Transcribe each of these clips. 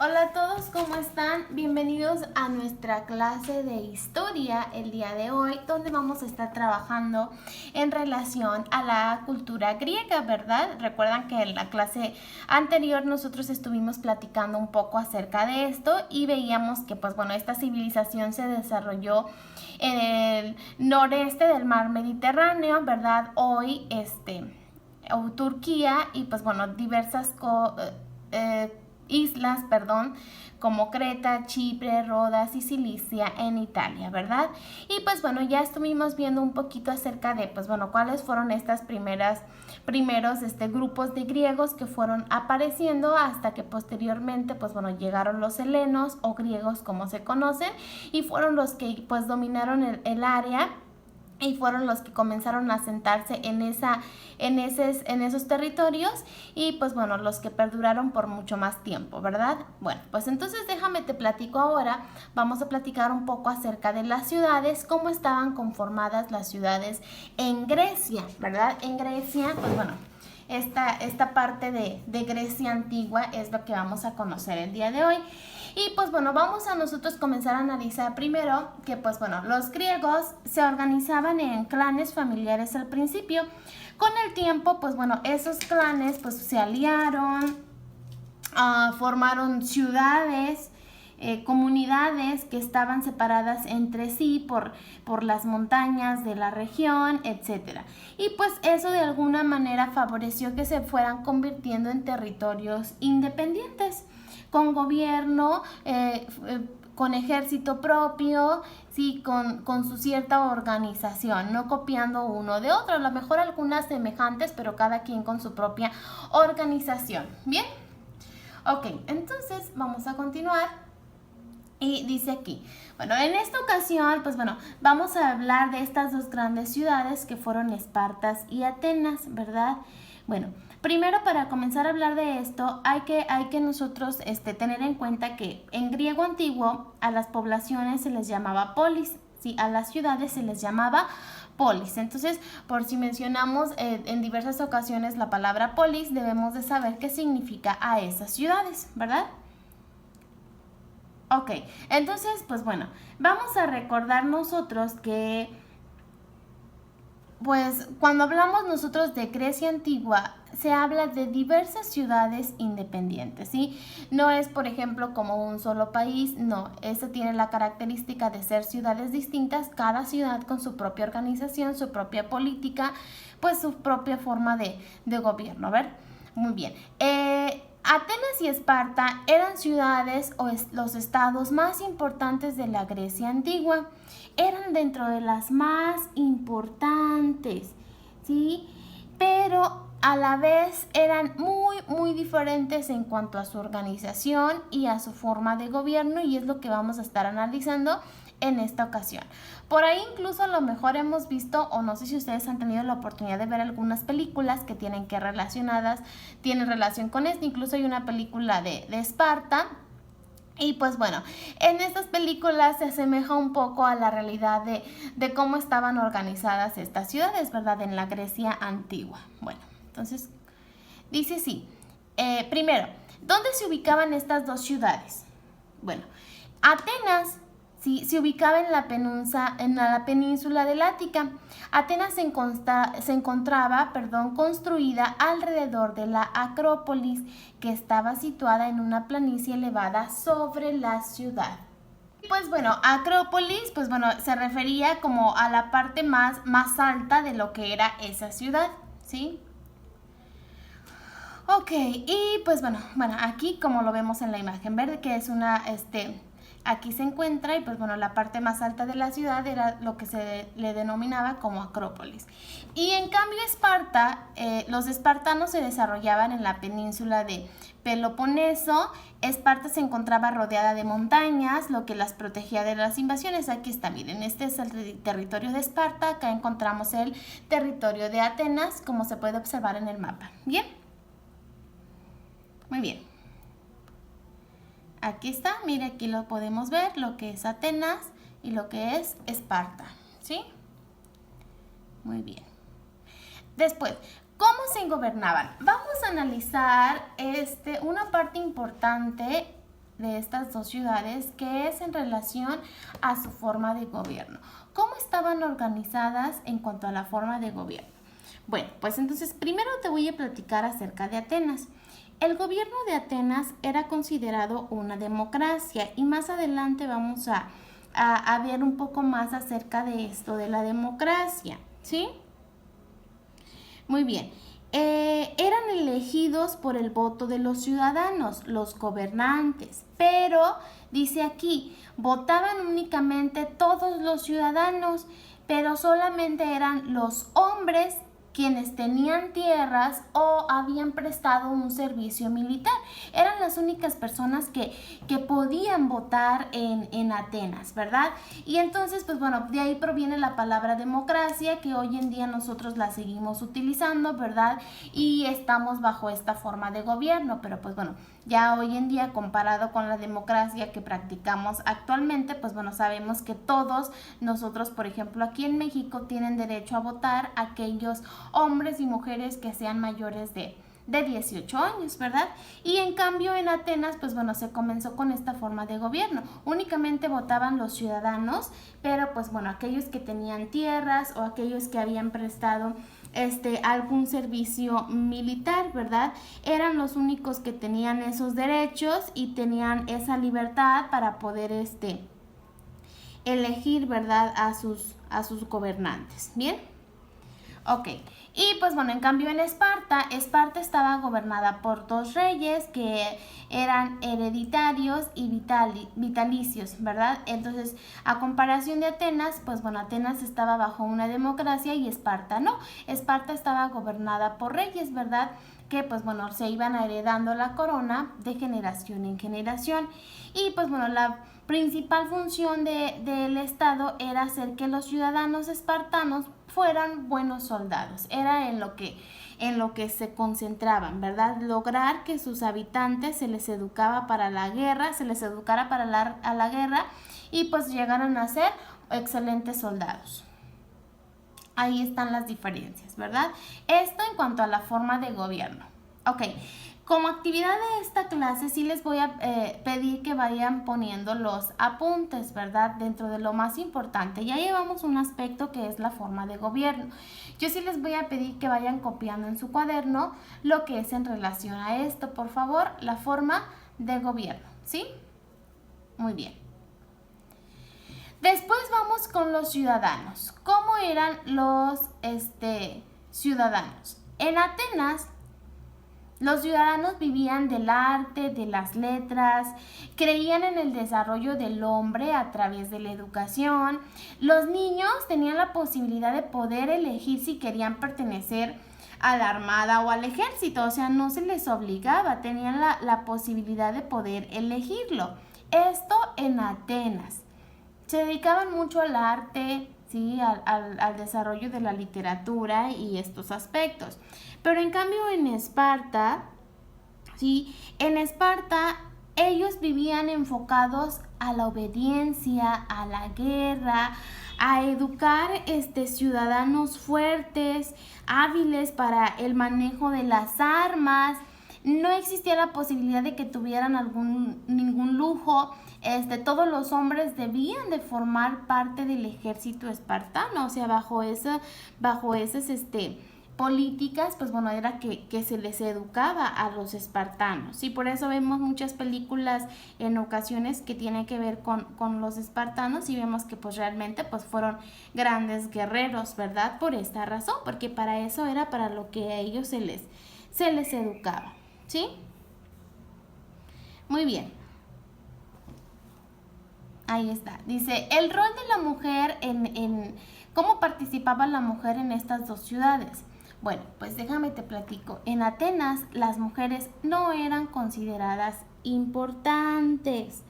Hola a todos, ¿cómo están? Bienvenidos a nuestra clase de historia el día de hoy, donde vamos a estar trabajando en relación a la cultura griega, ¿verdad? Recuerdan que en la clase anterior nosotros estuvimos platicando un poco acerca de esto y veíamos que, esta civilización se desarrolló en el noreste del mar Mediterráneo, ¿verdad? Hoy, Turquía y, diversas islas, como Creta, Chipre, Rodas y Cilicia en Italia, ¿verdad? Y ya estuvimos viendo un poquito acerca de, cuáles fueron estas primeros grupos de griegos que fueron apareciendo hasta que posteriormente, llegaron los helenos o griegos como se conocen y fueron los que, dominaron el área y fueron los que comenzaron a asentarse en esos territorios y los que perduraron por mucho más tiempo, ¿verdad? Bueno, pues entonces déjame te platico ahora, vamos a platicar un poco acerca de las ciudades, cómo estaban conformadas las ciudades en Grecia, ¿verdad? En Grecia, esta parte de Grecia antigua es lo que vamos a conocer el día de hoy. Y vamos a nosotros comenzar a analizar primero que los griegos se organizaban en clanes familiares al principio. Con el tiempo, esos clanes se aliaron, formaron ciudades, comunidades que estaban separadas entre sí por las montañas de la región, etc. Y eso de alguna manera favoreció que se fueran convirtiendo en territorios independientes, con gobierno, con ejército propio, sí, con su cierta organización, no copiando uno de otro, a lo mejor algunas semejantes, pero cada quien con su propia organización. ¿Bien? Ok, entonces vamos a continuar. Y dice aquí, en esta ocasión, vamos a hablar de estas dos grandes ciudades que fueron Espartas y Atenas, ¿verdad? Bueno, primero para comenzar a hablar de esto, hay que nosotros tener en cuenta que en griego antiguo a las poblaciones se les llamaba polis, ¿sí? A las ciudades se les llamaba polis. Entonces, por si mencionamos en diversas ocasiones la palabra polis, debemos de saber qué significa a esas ciudades, ¿verdad? Ok, entonces, vamos a recordar nosotros que, cuando hablamos nosotros de Grecia antigua, se habla de diversas ciudades independientes, ¿sí? No es, por ejemplo, como un solo país, no. Este tiene la característica de ser ciudades distintas, cada ciudad con su propia organización, su propia política, su propia forma de gobierno. A ver, muy bien. Atenas y Esparta eran ciudades o los estados más importantes de la Grecia antigua. Eran dentro de las más importantes, ¿sí? Pero a la vez eran muy diferentes en cuanto a su organización y a su forma de gobierno, y es lo que vamos a estar analizando en esta ocasión. Por ahí incluso a lo mejor hemos visto, o no sé si ustedes han tenido la oportunidad de ver algunas películas que tienen relación con esto. Incluso hay una película de Esparta. Y en estas películas se asemeja un poco a la realidad de cómo estaban organizadas estas ciudades, ¿verdad? En la Grecia antigua. Bueno, entonces dice así. Primero, ¿dónde se ubicaban estas dos ciudades? Bueno, Atenas, sí, se ubicaba en la península del Ática. Atenas se encontraba construida alrededor de la Acrópolis, que estaba situada en una planicie elevada sobre la ciudad. Acrópolis, se refería como a la parte más alta de lo que era esa ciudad, ¿sí? Ok, y aquí como lo vemos en la imagen verde, que es aquí se encuentra, y la parte más alta de la ciudad era lo que se le denominaba como Acrópolis. Y en cambio Esparta, los espartanos se desarrollaban en la península de Peloponeso. Esparta se encontraba rodeada de montañas, lo que las protegía de las invasiones. Aquí está, miren, este es el territorio de Esparta, acá encontramos el territorio de Atenas, como se puede observar en el mapa. ¿Bien? Muy bien. Aquí está, mire, aquí lo podemos ver, lo que es Atenas y lo que es Esparta, ¿sí? Muy bien. Después, ¿cómo se gobernaban? Vamos a analizar una parte importante de estas dos ciudades, que es en relación a su forma de gobierno. ¿Cómo estaban organizadas en cuanto a la forma de gobierno? Bueno, pues entonces primero te voy a platicar acerca de Atenas. El gobierno de Atenas era considerado una democracia y más adelante vamos a ver un poco más acerca de esto de la democracia, ¿sí? Muy bien. Eran elegidos por el voto de los ciudadanos, los gobernantes, pero dice aquí, votaban únicamente todos los ciudadanos, pero solamente eran los hombres quienes tenían tierras o habían prestado un servicio militar. Eran las únicas personas que podían votar en Atenas, ¿verdad? Y entonces, pues bueno, de ahí proviene la palabra democracia, que hoy en día nosotros la seguimos utilizando, ¿verdad? Y estamos bajo esta forma de gobierno, pero pues bueno, ya hoy en día comparado con la democracia que practicamos actualmente, pues bueno, sabemos que todos nosotros, por ejemplo, aquí en México tienen derecho a votar aquellos hombres y mujeres que sean mayores de 18 años, ¿verdad? Y en cambio en Atenas, pues bueno, se comenzó con esta forma de gobierno. Únicamente votaban los ciudadanos, pero pues bueno, aquellos que tenían tierras o aquellos que habían prestado algún servicio militar, ¿verdad? Eran los únicos que tenían esos derechos y tenían esa libertad para poder elegir, ¿verdad? A sus gobernantes. ¿Bien? Ok. Y pues bueno, en cambio en Esparta estaba gobernada por dos reyes que eran hereditarios y vitalicios, ¿verdad? Entonces, a comparación de Atenas, pues bueno, Atenas estaba bajo una democracia y Esparta no. Esparta estaba gobernada por reyes, ¿verdad? Que pues bueno, se iban heredando la corona de generación en generación. Y pues bueno, la principal función del Estado era hacer que los ciudadanos espartanos fueran buenos soldados. Era en lo que se concentraban, ¿verdad? Lograr que sus habitantes se les educaba para la guerra, se les educara para la guerra y pues llegaran a ser excelentes soldados. Ahí están las diferencias, ¿verdad? Esto en cuanto a la forma de gobierno. Ok, como actividad de esta clase sí les voy a pedir que vayan poniendo los apuntes, ¿verdad? Dentro de lo más importante. Ya llevamos un aspecto que es la forma de gobierno. Yo sí les voy a pedir que vayan copiando en su cuaderno lo que es en relación a esto. Por favor, la forma de gobierno, ¿sí? Muy bien. Después vamos con los ciudadanos. ¿Cómo eran los ciudadanos? En Atenas, los ciudadanos vivían del arte, de las letras, creían en el desarrollo del hombre a través de la educación. Los niños tenían la posibilidad de poder elegir si querían pertenecer a la armada o al ejército, o sea, no se les obligaba, tenían la posibilidad de poder elegirlo. Esto en Atenas. Se dedicaban mucho al arte, ¿sí? al desarrollo de la literatura y estos aspectos. Pero en cambio en Esparta, ¿sí? En Esparta ellos vivían enfocados a la obediencia, a la guerra, a educar ciudadanos fuertes, hábiles para el manejo de las armas. No existía la posibilidad de que tuvieran ningún lujo. Todos los hombres debían de formar parte del ejército espartano, o sea, bajo esas políticas, pues bueno, era que se les educaba a los espartanos. Y por eso vemos muchas películas en ocasiones que tienen que ver con los espartanos y vemos que pues realmente pues fueron grandes guerreros, ¿verdad? Por esta razón, porque para eso era para lo que a ellos se les educaba, ¿sí? Muy bien. Ahí está. Dice, el rol de la mujer ¿cómo participaba la mujer en estas dos ciudades? Bueno, pues déjame te platico. En Atenas las mujeres no eran consideradas importantes,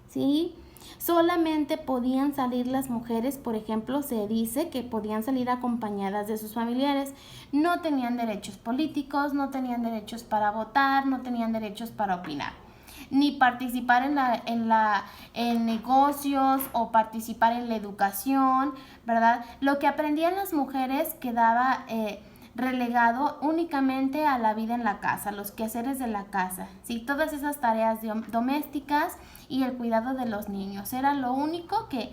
¿sí? Solamente podían salir las mujeres, por ejemplo, se dice que podían salir acompañadas de sus familiares. No tenían derechos políticos, no tenían derechos para votar, no tenían derechos para opinar, ni participar en negocios o participar en la educación, ¿verdad? Lo que aprendían las mujeres quedaba relegado únicamente a la vida en la casa, los quehaceres de la casa, ¿sí? Todas esas tareas domésticas y el cuidado de los niños. Era lo único que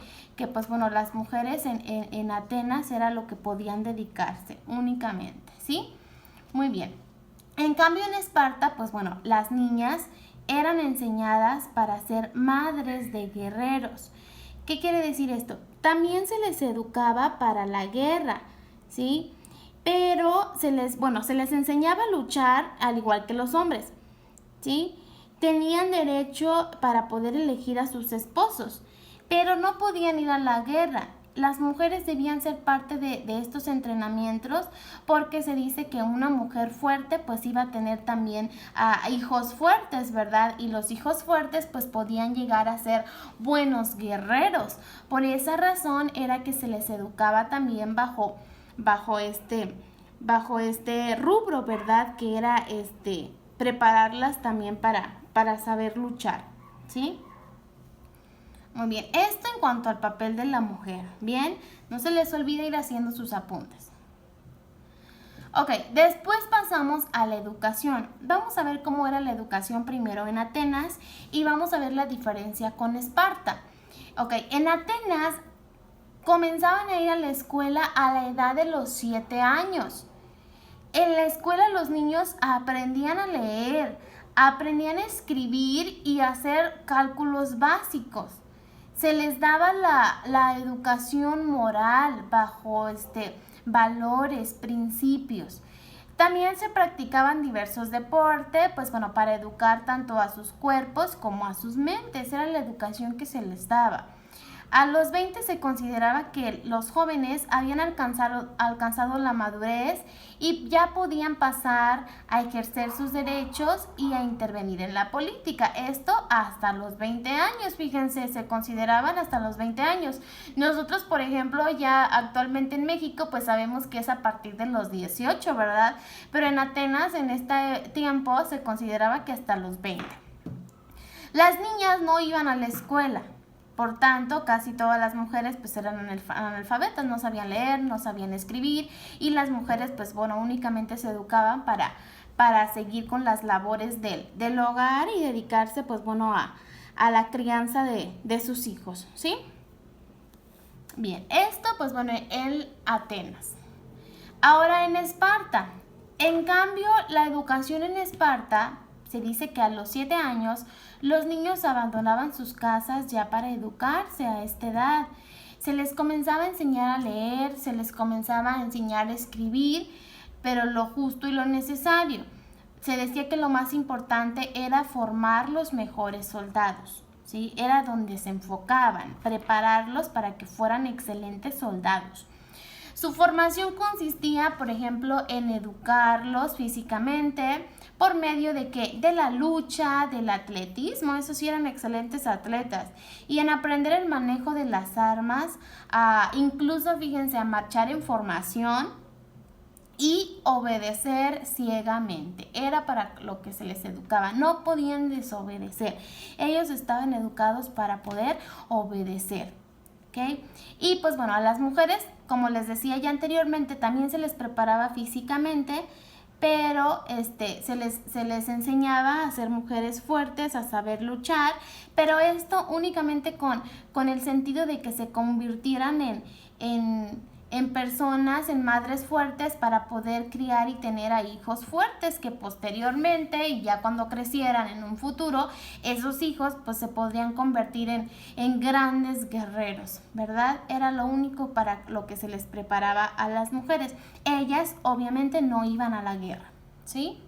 pues bueno, las mujeres en Atenas era lo que podían dedicarse únicamente, ¿sí? Muy bien. En cambio en Esparta, pues bueno, las niñas eran enseñadas para ser madres de guerreros. ¿Qué quiere decir esto? También se les educaba para la guerra, ¿sí? Pero se les enseñaba a luchar al igual que los hombres, ¿sí? Tenían derecho para poder elegir a sus esposos, pero no podían ir a la guerra. Las mujeres debían ser parte de estos entrenamientos porque se dice que una mujer fuerte pues iba a tener también hijos fuertes, ¿verdad? Y los hijos fuertes pues podían llegar a ser buenos guerreros. Por esa razón era que se les educaba también bajo este rubro, ¿verdad? Que era prepararlas también para saber luchar, ¿sí? Muy bien, esto en cuanto al papel de la mujer. Bien, no se les olvide ir haciendo sus apuntes. Ok, después pasamos a la educación. Vamos a ver cómo era la educación primero en Atenas y vamos a ver la diferencia con Esparta. Ok, en Atenas comenzaban a ir a la escuela a la edad de los 7 años. En la escuela los niños aprendían a leer, aprendían a escribir y a hacer cálculos básicos. Se les daba la educación moral bajo valores, principios. También se practicaban diversos deportes, pues bueno, para educar tanto a sus cuerpos como a sus mentes. Era la educación que se les daba. A los 20 se consideraba que los jóvenes habían alcanzado la madurez y ya podían pasar a ejercer sus derechos y a intervenir en la política. Esto hasta los 20 años, fíjense, se consideraban hasta los 20 años. Nosotros, por ejemplo, ya actualmente en México, pues sabemos que es a partir de los 18, ¿verdad? Pero en Atenas, en este tiempo, se consideraba que hasta los 20. Las niñas no iban a la escuela. Por tanto, casi todas las mujeres pues eran analfabetas, no sabían leer, no sabían escribir y las mujeres pues bueno, únicamente se educaban para seguir con las labores del hogar y dedicarse pues bueno a la crianza de sus hijos, ¿sí? Bien, esto pues bueno, en Atenas. Ahora en Esparta. En cambio, la educación en Esparta se dice que a los 7 años los niños abandonaban sus casas ya para educarse a esta edad. Se les comenzaba a enseñar a leer, se les comenzaba a enseñar a escribir, pero lo justo y lo necesario. Se decía que lo más importante era formar los mejores soldados, ¿sí? Era donde se enfocaban, prepararlos para que fueran excelentes soldados. Su formación consistía, por ejemplo, en educarlos físicamente por medio de la lucha, del atletismo, esos sí eran excelentes atletas, y en aprender el manejo de las armas, incluso, fíjense, a marchar en formación y obedecer ciegamente. Era para lo que se les educaba, no podían desobedecer. Ellos estaban educados para poder obedecer. ¿Okay? Y pues bueno, a las mujeres, como les decía ya anteriormente, también se les preparaba físicamente, pero se les enseñaba a ser mujeres fuertes, a saber luchar, pero esto únicamente con el sentido de que se convirtieran en personas, en madres fuertes para poder criar y tener a hijos fuertes que posteriormente y ya cuando crecieran en un futuro, esos hijos pues se podrían convertir en grandes guerreros, ¿verdad? Era lo único para lo que se les preparaba a las mujeres. Ellas obviamente no iban a la guerra, ¿sí?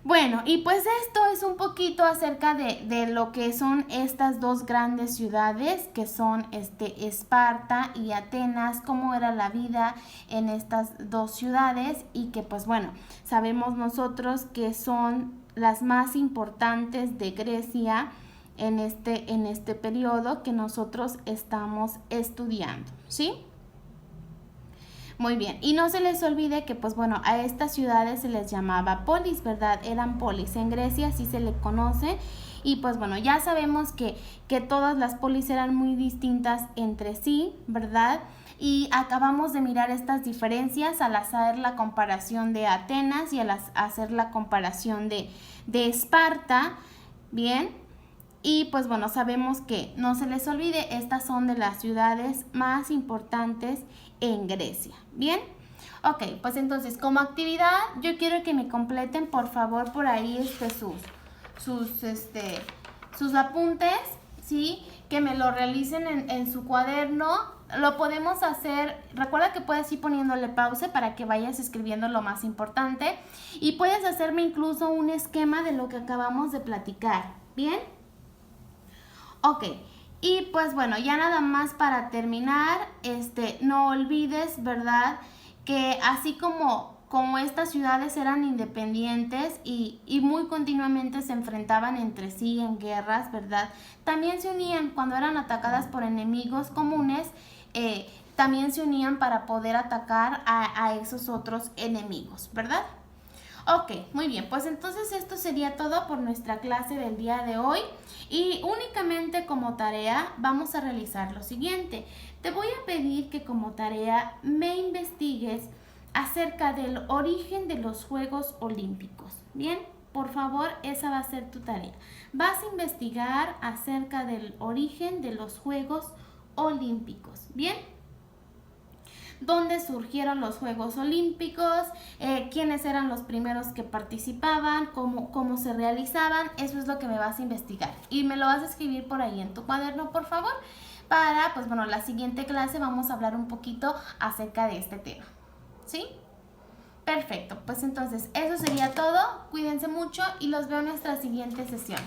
Bueno, y pues esto es un poquito acerca de lo que son estas dos grandes ciudades que son Esparta y Atenas, cómo era la vida en estas dos ciudades y que pues bueno, sabemos nosotros que son las más importantes de Grecia en este periodo que nosotros estamos estudiando, ¿sí? Muy bien, y no se les olvide que pues bueno, a estas ciudades se les llamaba polis, ¿verdad? Eran polis, en Grecia así se le conoce Y pues bueno, ya sabemos que todas las polis eran muy distintas entre sí, ¿verdad? Y acabamos de mirar estas diferencias al hacer la comparación de Atenas y al hacer la comparación de Esparta, ¿bien? Y pues bueno, sabemos que no se les olvide, estas son de las ciudades más importantes en Grecia, ¿bien? Ok, pues entonces como actividad yo quiero que me completen por favor por ahí sus apuntes, ¿sí? Que me lo realicen en su cuaderno. Lo podemos hacer, recuerda que puedes ir poniéndole pausa para que vayas escribiendo lo más importante y puedes hacerme incluso un esquema de lo que acabamos de platicar, ¿bien? Ok, y pues bueno, ya nada más para terminar, no olvides, ¿verdad? Que así como estas ciudades eran independientes y muy continuamente se enfrentaban entre sí en guerras, ¿verdad? También se unían cuando eran atacadas por enemigos comunes, también se unían para poder atacar a esos otros enemigos, ¿verdad? Ok, muy bien, pues entonces esto sería todo por nuestra clase del día de hoy y únicamente como tarea vamos a realizar lo siguiente. Te voy a pedir que como tarea me investigues acerca del origen de los Juegos Olímpicos. Bien, por favor, esa va a ser tu tarea. Vas a investigar acerca del origen de los Juegos Olímpicos. Bien. ¿Dónde surgieron los Juegos Olímpicos? ¿Quiénes eran los primeros que participaban? ¿Cómo se realizaban? Eso es lo que me vas a investigar. Y me lo vas a escribir por ahí en tu cuaderno, por favor. Para, pues bueno, la siguiente clase vamos a hablar un poquito acerca de este tema. ¿Sí? Perfecto. Pues entonces, eso sería todo. Cuídense mucho y los veo en nuestra siguiente sesión.